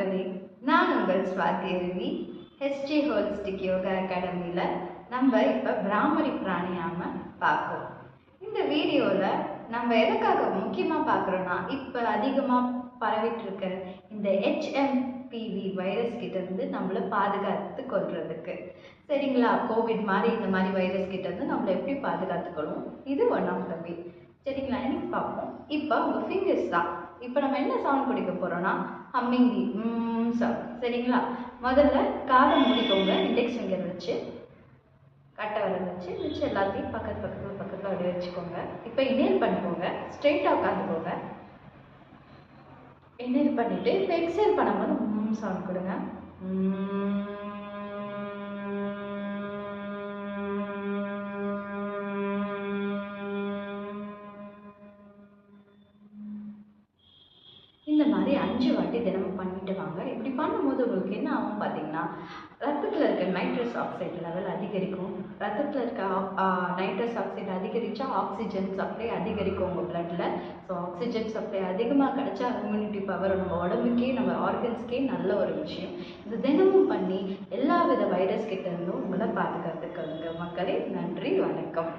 மக்களே, நான் உங்கள் ஸ்வாதி அருவி. ஹெச்டி ஹோலிஸ்டிக் யோகா அகாடமியில் நம்ம இப்போ பிராமரி பிராணியாம பார்ப்போம். இந்த வீடியோவில் நம்ம எதுக்காக முக்கியமாக பார்க்குறோன்னா, இப்போ அதிகமாக பரவிட்டு இருக்க இந்த HMPV வைரஸ் கிட்டேருந்து நம்மளை பாதுகாத்து கொள்றதுக்கு. சரிங்களா? கோவிட் மாதிரி இந்த மாதிரி வைரஸ் கிட்டேருந்து நம்மளை எப்படி பாதுகாத்துக்கணும், இது ஒன் ஆஃப் த வே. சரிங்களா? எனக்கு பார்ப்போம். இப்போ உங்கள் ஃபிங்கர்ஸ் தான். இப்போ நம்ம என்ன சவுண்ட் பிடிக்க போகிறோன்னா ஹம்மிங் தி சவுண்ட். சரிங்களா? முதல்ல காதை மூடிக்கோங்க, இண்டெக்ஸ் ஃபிங்கர் வச்சு கட்டை விரல் வச்சு எல்லாத்தையும் பக்கத்தில் அப்படியே வச்சுக்கோங்க. இப்போ இன்ஹேல் பண்ணிக்கோங்க, ஸ்ட்ரெயிட்டாக உட்காந்துக்கோங்க. இன்ஹேல் பண்ணிவிட்டு இப்போ எக்ஸேல் பண்ணும்போது சவுண்ட் கொடுங்க. இந்த மாதிரி 5 வாட்டி தினமும் பண்ணிட்டு வாங்க. இப்படி பண்ணும்போது உங்களுக்கு என்ன ஆகும் பார்த்தீங்கன்னா, ரத்தத்தில் இருக்க நைட்ரஸ் ஆக்சைடு லெவல் அதிகரிக்கும். ரத்தத்தில் இருக்க நைட்ரஸ் ஆக்சைடு அதிகரித்தா ஆக்சிஜன் சப்ளை அதிகரிக்கும் உங்கள் பிளட்டில். ஸோ ஆக்சிஜன் சப்ளை அதிகமாக கிடைச்சா இம்யூனிட்டி பவர் நம்ம உடம்புக்கே நம்ம ஆர்கன்ஸ்க்கே நல்ல ஒரு விஷயம். இது தினமும் பண்ணி எல்லா வித வைரஸ் கிட்ட இருந்தும் உங்களை பாதுகாத்துக்கோங்க மக்களே. நன்றி, வணக்கம்.